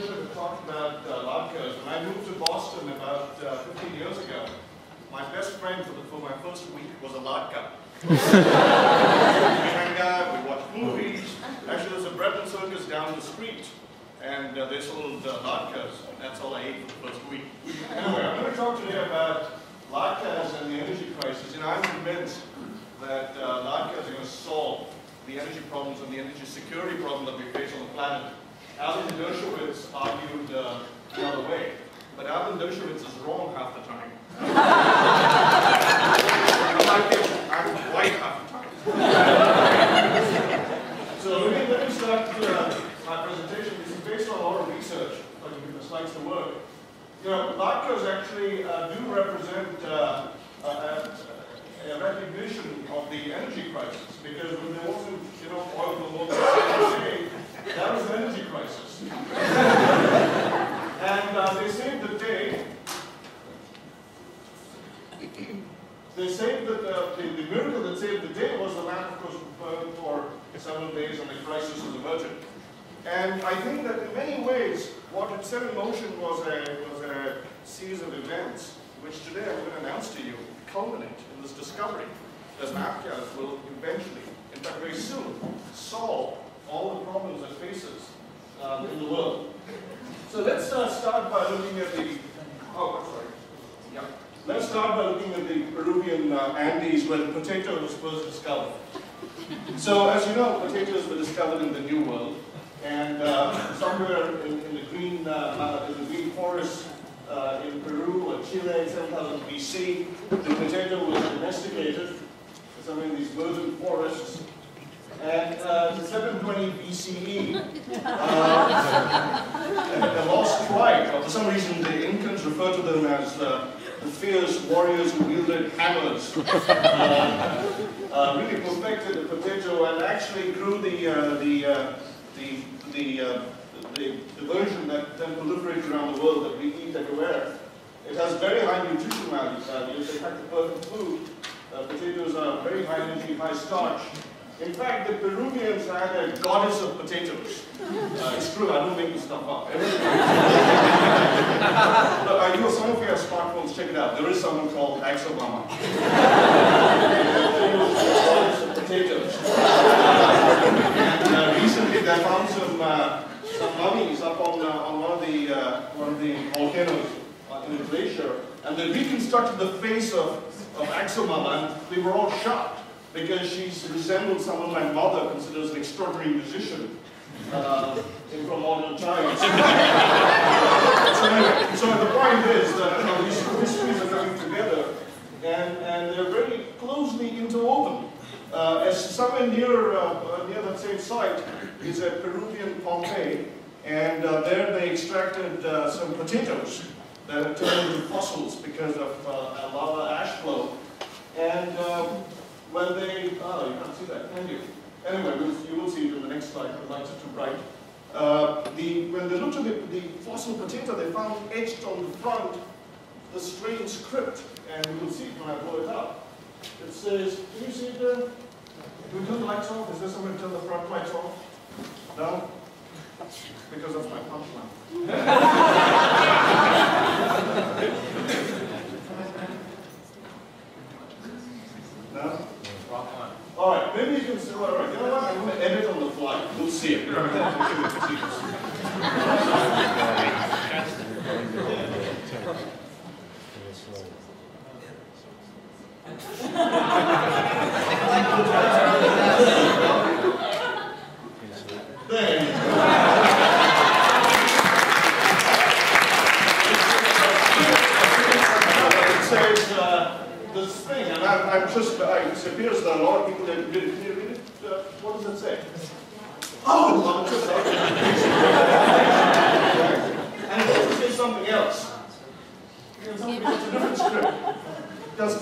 pleasure to talk about Latkes. When I moved to Boston about 15 years ago, my best friend for my first week was a Latke. We hang out, we watch movies. Actually, there's a bread and circus down the street, and they sold Latkes. That's all I ate for the first week. Anyway, I'm going to talk today about Latkes and the energy crisis. You know, I'm convinced that Latkes are going to solve the energy problems and the energy security problem that we face on the planet. Alan Dershowitz argued the other way, but Alan Dershowitz is wrong half the time. I'm right half the time. So let me start my presentation. This is based on a lot of research. If I can get the slides to work. You know, Latkes actually do represent a recognition of the energy crisis, because when there wasn't enough oil in the world today, that was an energy crisis. And they saved the day. They saved the miracle that saved the day was the land, of course, burned for several days and the crisis was averted. And I think that in many ways, what it set in motion was a series of events, which today I'm going to announce to you, culminate in this discovery that Latkes will eventually, in fact very soon, solve all the problems it faces in the world. So let's start by looking at the, Let's start by looking at the Peruvian Andes, where the potato was first discovered. So as you know, potatoes were discovered in the New World, and somewhere in the green forest in Peru or Chile, 7,000 BC, the potato was domesticated, somewhere in these virgin forests. And in 720 BCE, the lost tribe, for some reason the Incans refer to them as the fierce warriors who wielded hammers, really perfected the potato and actually grew the version that then proliferated around the world that we eat everywhere. It has very high nutrition values. In fact, the perfect food. Potatoes are very high energy, high starch. In fact, the Peruvians had a goddess of potatoes. It's true, I don't make this stuff up. Some of you have smartphones, check it out. There is someone called Axobama. She was the goddess of potatoes. And recently they found some mummies up on one of the volcanoes in the glacier, and they reconstructed the face of Axobama, and they were all shocked, because she resembled someone my mother considers an extraordinary musician from modern times. So the point is that these two histories are coming together, and they're very closely interwoven. As somewhere near that same site is a Peruvian Pompeii, and there they extracted some potatoes that had turned into fossils because of lava ash flow. And when they, you can't see that, can you? Anyway, you will see it in the next slide, the lights are too bright. When they looked at the fossil potato, they found etched on the front the strange script, and you will see it when I blow it up. It says, can you see it there? Do we turn the lights off? Is there somewhere to turn the front lights off? No? Because that's my punchline. No? All right, maybe you can say, all right, you know what? I'm going to edit on the fly. We'll see it. There. It says this thing, and I'm just, it appears that a lot of people didn't read it. What does it say? Oh, and it doesn't say something else. It's a different script.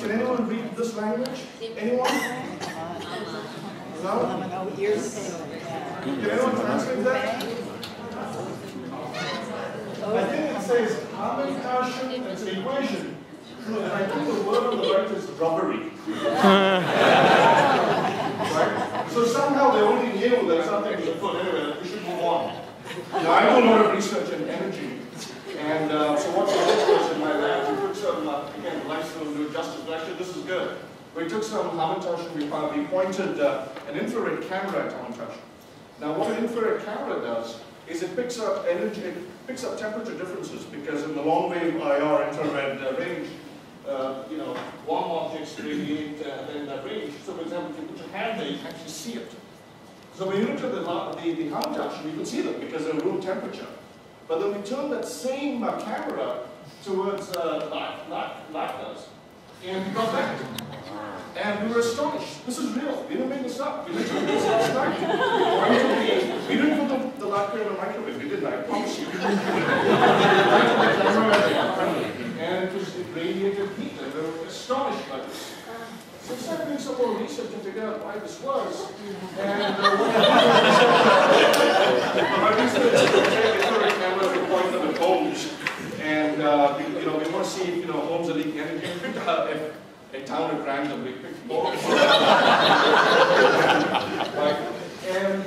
Can anyone read this language? Anyone? No? Can anyone translate that? I think it says Hamentashen, it's an equation. And I think the word on the right is rubbery. Right? So somehow they only knew that something was afoot. Anyway, we should move on. Now, I do a lot of research in energy, and so what we did was in my lab, we took some, again, lights don't do it justice, but actually this is good. We took some Hamentashen, we pointed an infrared camera at Hamentashen. Now, what an infrared camera does is it picks up energy, it picks up temperature differences, because in the long wave IR infrared range, warm objects radiate in that range. So, for example, if you put your hand there, you can actually see it. So when you look at the Hamentashen, you can see them because they're room temperature. But then we turn that same camera towards Latke's, and we got that. And we were astonished. This is real. We didn't make this up. We literally did this last night. We didn't put the Latke in a microwave. We didn't, I promise you. And it radiated heat, and we were astonished by this. So we started doing some more research to figure out why this was. And what our research is to take infrared cameras and point them at homes. And we want to see if homes are leaking energy. We picked a town at random. We picked more. Right? And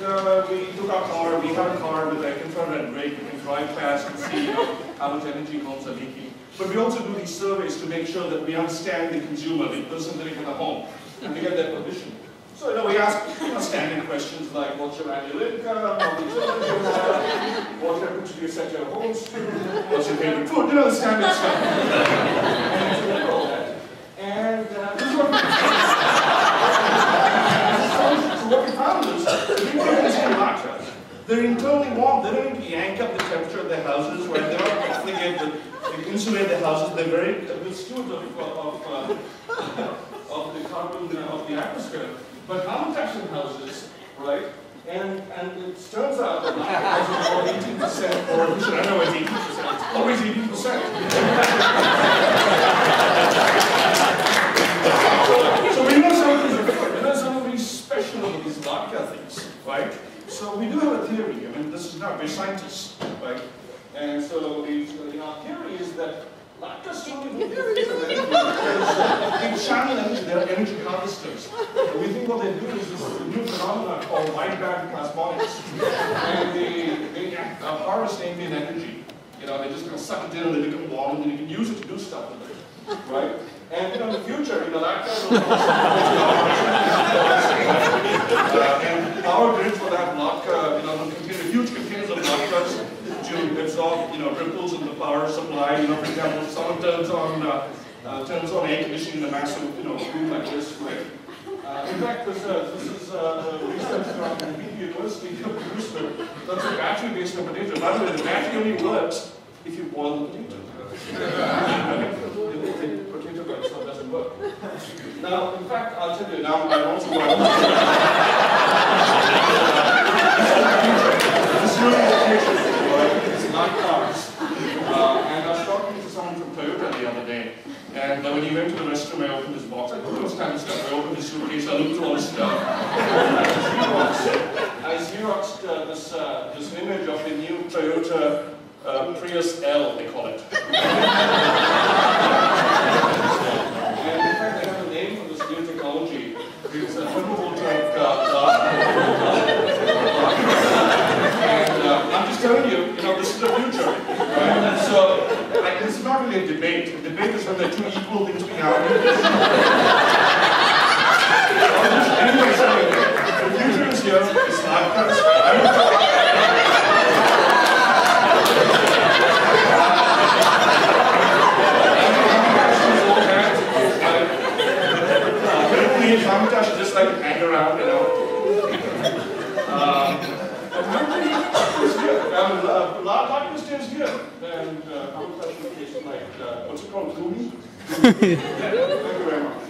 we took our car. We have a car with an infrared brake. We can drive fast and see how much energy homes are leaking. But we also do these surveys to make sure that we understand the consumer, the person living in the home, and we get their permission. So, we ask standard questions like, what's your annual income, how many children you have, what temperature do you set your homes to, what's your favorite food, the standard stuff. And so we did all that. And this is what we so what we found is, the people who live in Latke, they're internally warm. They don't need to yank up the temperature of their houses, right? They're not complicated. They insulate their houses. They're very good stewards of the carbon of the atmosphere. But Hamentashen houses, right? And it turns out that Latke houses are 18%, or I know it's 18%. It's always 18%. So we know something different. We know something special about these Latke things, right? So we do have a theory. I mean, this is not, we're scientists, right? And so our theory is that Latke still need to they channel energy, they're energy harvesters. And we think what they do is this new phenomenon called wideband plasmonics. And they harvest ambient energy. They just kind of suck it in and they become warm, and then you can use it to do stuff with it, right? And in the future, Latke will and power grids will have Latke, will contain huge containers of Latkes to absorb, ripples in the power supply. For example, if someone turns on air conditioning in a massive, room like this, right? In fact, this is research from the University of Jerusalem. That's a battery-based potato. By the way, the battery only works if you boil the potato. The potato by itself doesn't work. Now, in fact, I'll tell you now. I also want this location. It's not cars. And I was talking to someone from Toyota the other day, and when he went to the restroom, I opened his box. I put those kind of stuff. I opened his suitcase, I looked through all the stuff. I Xeroxed this image of the new Toyota Prius L, they call it. And in fact, they have a name for this new technology. It's a photovoltaic and I'm just telling you, this is the future, right? So, this is not really a debate. The debate is when there are two equal things being argued. Anyway, so the future is here. It's not Hamentashen just like hang around, It's good. Latke stays good. And Hamentashen is like, what's it called, gloomy? Thank you very much.